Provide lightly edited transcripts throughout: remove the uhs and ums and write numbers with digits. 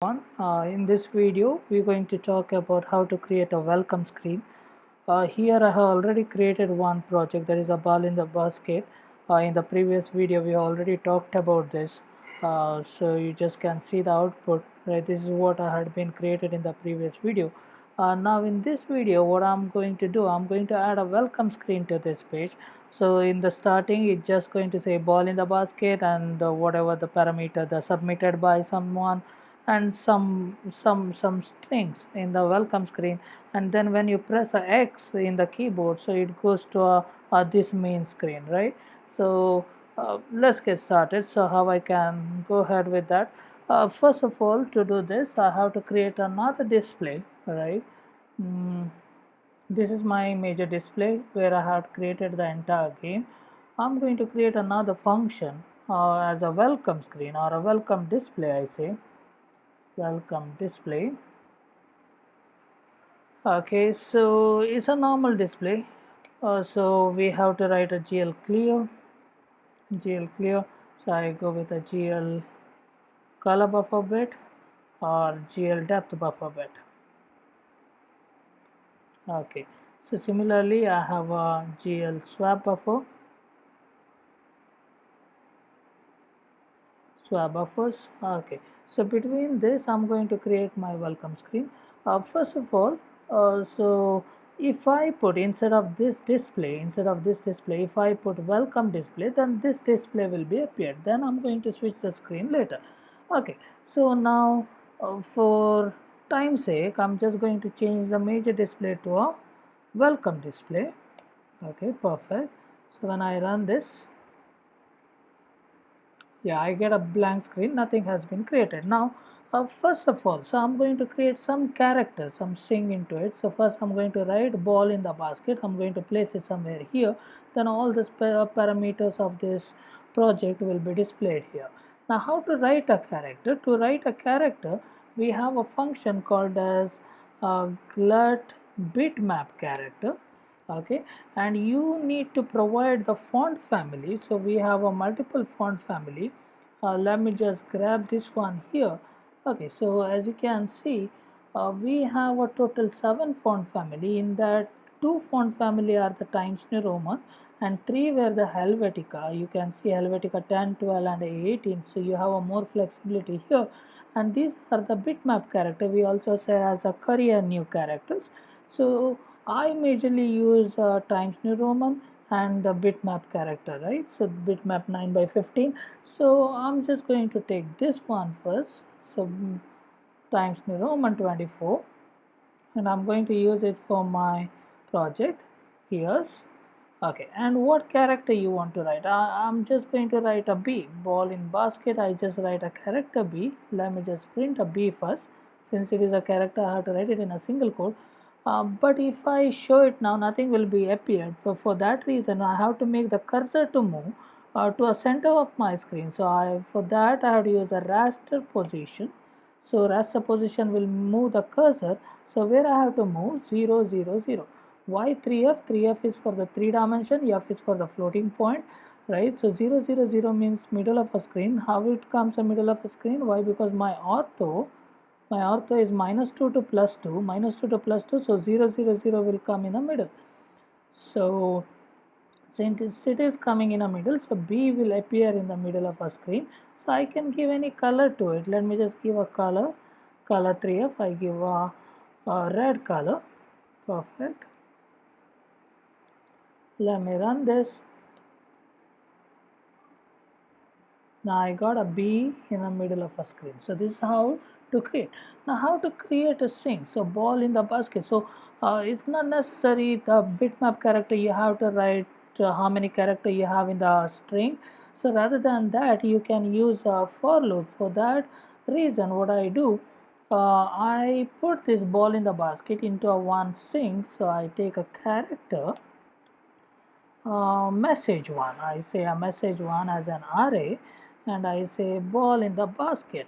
In this video we're going to talk about how to create a welcome screen. Here I have already created one project, that is a ball in the basket. In the previous video we already talked about this, so you just can see the output, right? This is what I had been created in the previous video. Now in this video what I'm going to do, I'm going to add a welcome screen to this page. So in the starting it's just going to say ball in the basket and whatever the parameter the submitted by someone, and some strings in the welcome screen, and then when you press a X in the keyboard, so it goes to this main screen, right? So let's get started. So how I can go ahead with that? First of all, to do this I have to create another display, right? mm, this is my major display where I had created the entire game. I'm going to create another function as a welcome screen or a welcome display. I say welcome display. Okay, so it's a normal display. So we have to write a GL clear. So I go with a GL color buffer bit or GL depth buffer bit. Okay, so similarly I have a GL swap buffers. Okay, so between this I'm going to create my welcome screen. First of all, so if I put instead of this display, if I put welcome display, then this display will be appeared. Then I'm going to switch the screen later. Okay, so now for time's sake I'm just going to change the major display to a welcome display. Okay, perfect. So when I run this, yeah, I get a blank screen, nothing has been created. Now first of all, so I'm going to create some characters, some string into it. So first I'm going to write ball in the basket, I'm going to place it somewhere here, then all the parameters of this project will be displayed here. Now how to write a character? To write a character we have a function called as glut bitmap character. Okay, and you need to provide the font family. So we have a multiple font family. Let me just grab this one here. Okay, so as you can see, we have a total 7 font family. In that, 2 font family are the Times New Roman and 3 were the Helvetica. You can see Helvetica 10, 12 and 18, so you have a more flexibility here. And these are the bitmap character. We also say as a career new characters. So I majorly use Times New Roman and the bitmap character, right? So bitmap 9 by 15. So I'm just going to take this one first. So Times New Roman 24, and I'm going to use it for my project. Here's okay. And what character you want to write? I'm just going to write a B, ball in basket. I just write a character B. Let me just print a B first. Since it is a character, I have to write it in a single quote. But if I show it now, nothing will be appeared. For that reason, I have to make the cursor to move to a center of my screen. So for that I have to use a raster position. So raster position will move the cursor. So where I have to move 0 0 0. Why 3f? 3f is for the 3 dimension, f is for the floating point, right? So 0 0 0 means middle of a screen. How it comes a middle of a screen? Why? Because my ortho is -2 to +2, -2 to +2, so 0 0 0 will come in the middle. So since it is coming in the middle, so B will appear in the middle of a screen. So I can give any color to it. Let me just give a color 3f. I give a red color. Perfect. Let me run this. Now I got a B in the middle of a screen. So this is how to create. Now how to create a string? So ball in the basket. So it's not necessary the bitmap character you have to write how many character you have in the string. So rather than that you can use a for loop. For that reason what I do, I put this ball in the basket into a one string. So I take a character message one. I say a message one as an array, and I say ball in the basket.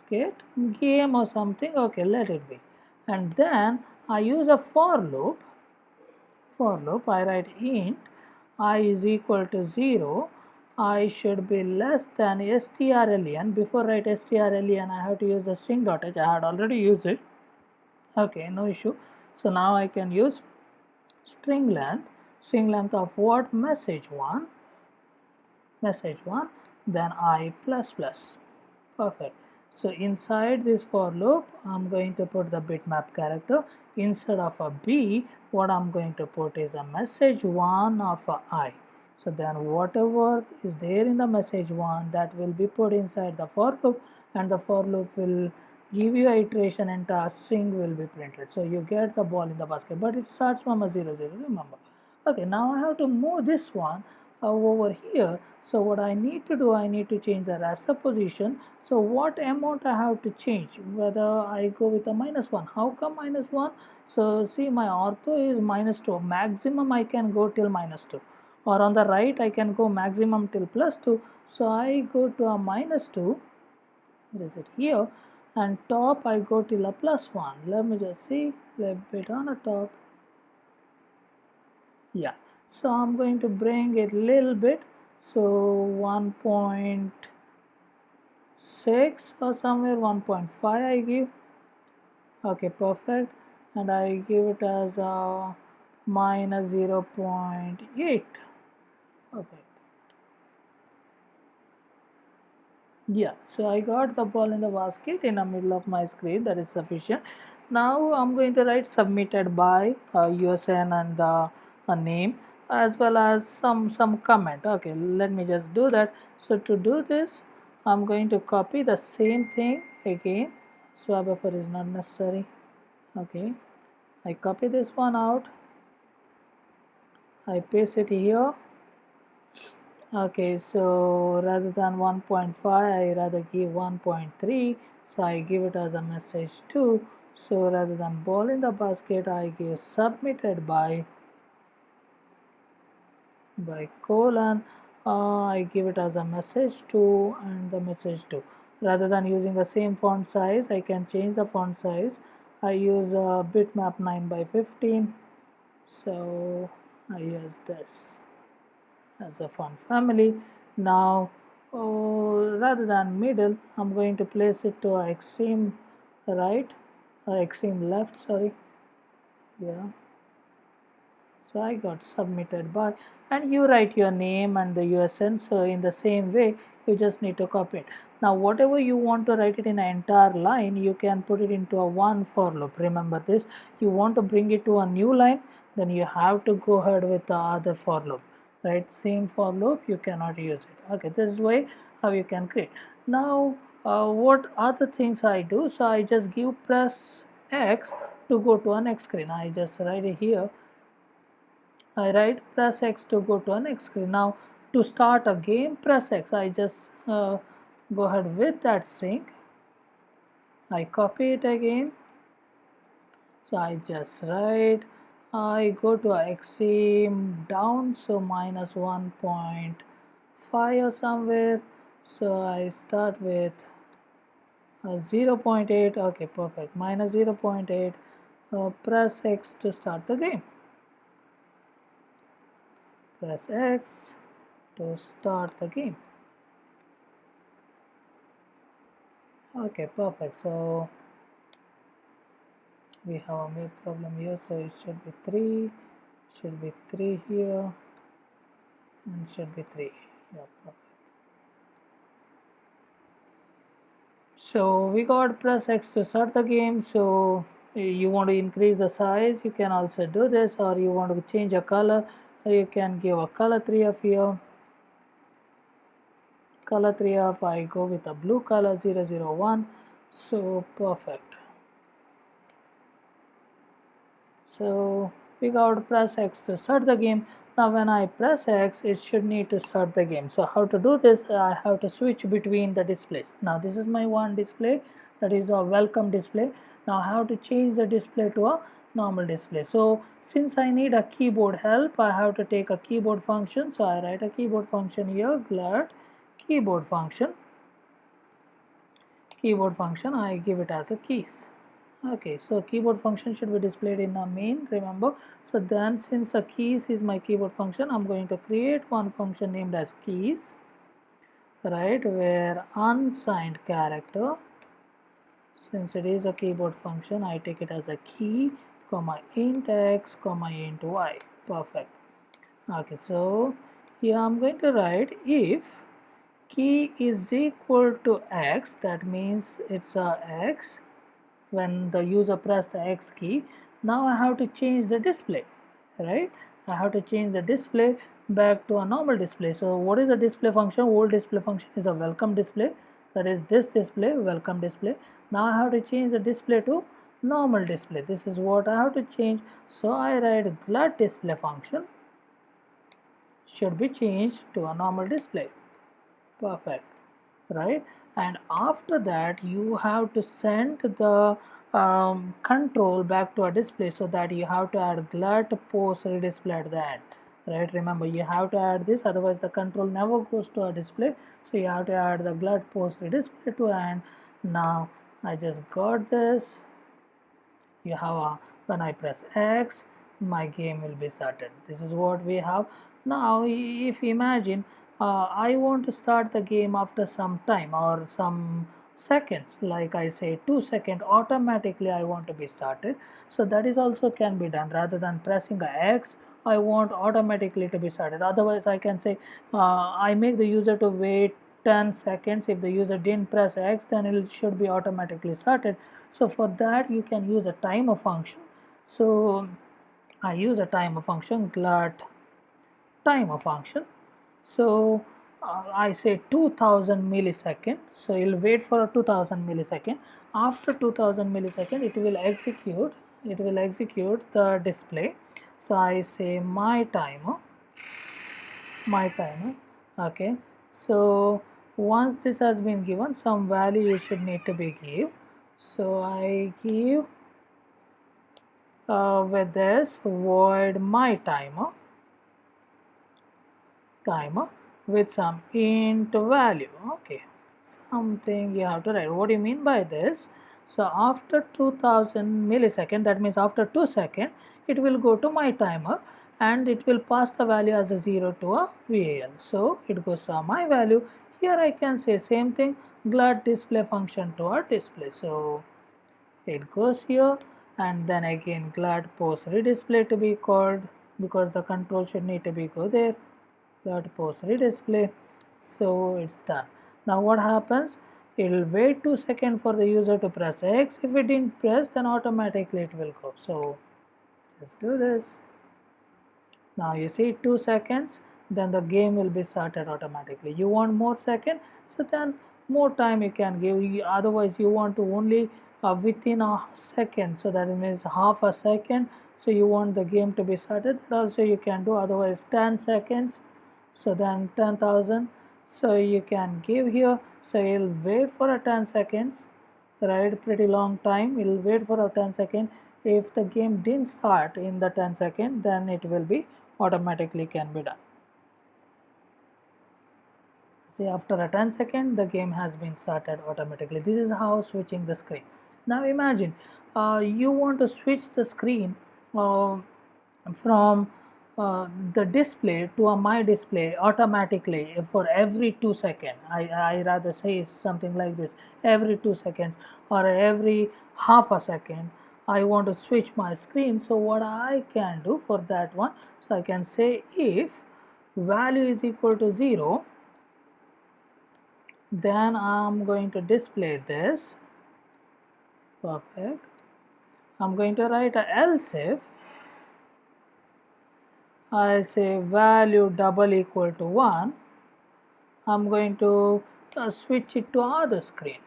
Skate game or something. Okay, let it be. And then I use a for loop. I write int I is equal to 0. I should be less than strlen. Before write strlen, I have to use the string.h. I had already used it. Okay, no issue. So now I can use string length of what? Message1, then I plus plus. Perfect. So inside this for loop, I'm going to put the bitmap character. Instead of a B, what I'm going to put is a message1 of a I. So then whatever is there in the message1, that will be put inside the for loop, and the for loop will give you a iteration and a string will be printed. So you get the ball in the basket, but it starts from a 0 0, remember. Okay, now I have to move this one over here. So what I need to do, I need to change the raster position. So what amount I have to change, whether I go with a -1. How come -1? So see, my ortho is -2. Maximum I can go till -2, or on the right I can go maximum till +2. So I go to a -2. What is it here? And top I go till a +1. Let me just see, left bit on the top. Yeah, so I'm going to bring it little bit. So 1.6 or somewhere 1.5 I give. Okay, perfect. And I give it as a -0.8. Perfect. Yeah, so I got the ball in the basket in the middle of my screen. That is sufficient. Now I'm going to write submitted by USN and the name, as well as some comment. Okay, let me just do that. So to do this, I'm going to copy the same thing again. Swap buffer is not necessary. Okay, I copy this one out. I paste it here. Okay, so rather than 1.5, I rather give 1.3. So I give it as a message 2. So rather than ball in the basket, I give submitted by colon. I give it as a message 2 and the message 2. Rather than using the same font size, I can change the font size. I use bitmap 9 by 15. So I use this as a font family. Now rather than middle, I'm going to place it to extreme right or extreme left, sorry. Yeah, so I got submitted by, and you write your name and the USN. So in the same way, you just need to copy it. Now whatever you want to write it in an entire line, you can put it into a one for loop. Remember this. You want to bring it to a new line, then you have to go ahead with the other for loop. Right, same for loop, you cannot use it. Okay, this is way how you can create. Now what other things I do? So I just give press X to go to a next screen. I just write it here. I write press X to go to a next screen. Now to start a game, press X. I just go ahead with that string. I copy it again. So I just write, I go to extreme down, so -1.5 or somewhere. So I start with 0.8. Okay, perfect. -0.8. Press X to start the game. Press X to start the game. Okay, perfect. So we have a main problem here, so it should be 3 here, and should be 3. Yeah, perfect. So we got press X to start the game. So you want to increase the size, you can also do this, or you want to change a color, you can give a color 3 of here. Color 3 of, I go with a blue color 001. So perfect. So we got press X to start the game. Now when I press X, it should need to start the game. So how to do this? I have to switch between the displays. Now this is my one display, that is a welcome display. Now I have to change the display to a normal display. So since I need a keyboard help, I have to take a keyboard function. So I write a keyboard function here, glad keyboard function. I give it as a keys. Okay, so keyboard function should be displayed in the main, remember. So then since the keys is my keyboard function, I'm going to create one function named as keys. right, where unsigned character, since it is a keyboard function, I take it as a key, comma int x, comma int y. Perfect. Okay, so here I'm going to write if key is equal to x, that means it's a x when the user press the X key. Now I have to change the display, right? I have to change the display back to a normal display. So what is the display function? Old display function is a welcome display, that is this display, welcome display. Now I have to change the display to normal display. This is what I have to change. So I write GLUT display function should be changed to a normal display. Perfect, right? And after that you have to send the control back to a display, so that you have to add GLUT post redisplay at the end, right? Remember, you have to add this, otherwise the control never goes to a display. So you have to add the GLUT post redisplay to end. Now I just got this. You have a, when I press X, my game will be started. This is what we have. Now if you imagine, I want to start the game after some time or some seconds, like I say 2 seconds, automatically I want to be started. So that is also can be done. Rather than pressing a X, I want automatically to be started. Otherwise I can say I make the user to wait 10 seconds. If the user didn't press X, then it should be automatically started. So for that you can use a timer function. So I use a timer function, GLUT timer function. So I say 2000 millisecond. So you'll wait for a 2000 millisecond. After 2000 millisecond, it will execute. It will execute the display. So I say my timer. Okay. So once this has been given, some value you should need to be give. So I give with this void my timer with some int value. Okay, something you have to write. What do you mean by this? So after 2000 millisecond, that means after 2 seconds, it will go to my timer and it will pass the value as a 0 to a VAL. So it goes to my value. Here I can say same thing, GLUT display function to our display. So it goes here, and then again GLUT post redisplay to be called, because the control should need to be go there. GLUT post redisplay. So it's done. Now what happens? It will wait 2 seconds for the user to press X. If it didn't press, then automatically it will go. So let's do this. Now you see 2 seconds, then the game will be started automatically. You want more second, so then more time you can give. Otherwise you want to only within a second, so that means half a second. So you want the game to be started, also you can do. Otherwise 10 seconds, so then 10,000. So you can give here. So you'll wait for a 10 seconds, right? Pretty long time. You'll wait for a 10 second. If the game didn't start in the 10 second, then it will be automatically can be done. See, after a 10 second, the game has been started automatically. This is how switching the screen. Now imagine you want to switch the screen uh, from the display to a my display automatically for every 2 seconds. I rather say something like this, every 2 seconds or every half a second I want to switch my screen. So what I can do for that one, so I can say if value is equal to 0, then I'm going to display this. Perfect. I'm going to write a else if I say value double equal to 1, I'm going to switch it to other screen.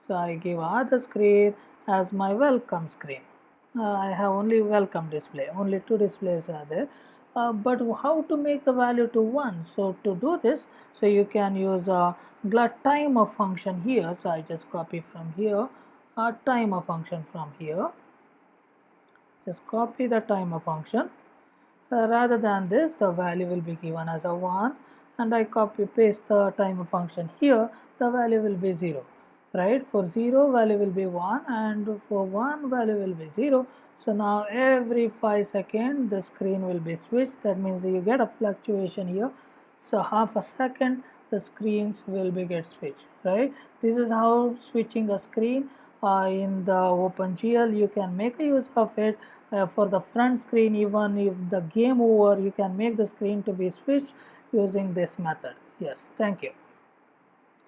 So I give other screen as my welcome screen. I have only welcome display, only 2 displays are there. But how to make the value to 1? So to do this, so you can use a GLUT timer function here. So I just copy from here a timer function from here. Just copy the timer function. Rather than this, the value will be given as a 1, and I copy paste the timer function here. The value will be 0, right? For 0 value will be 1, and for 1 value will be 0. So now every 5 seconds the screen will be switched. That means you get a fluctuation here. So half a second the screens will be get switched, right? This is how switching a screen in the OpenGL you can make a use of it. For the front screen, even if the game over, you can make the screen to be switched using this method. Yes, thank you.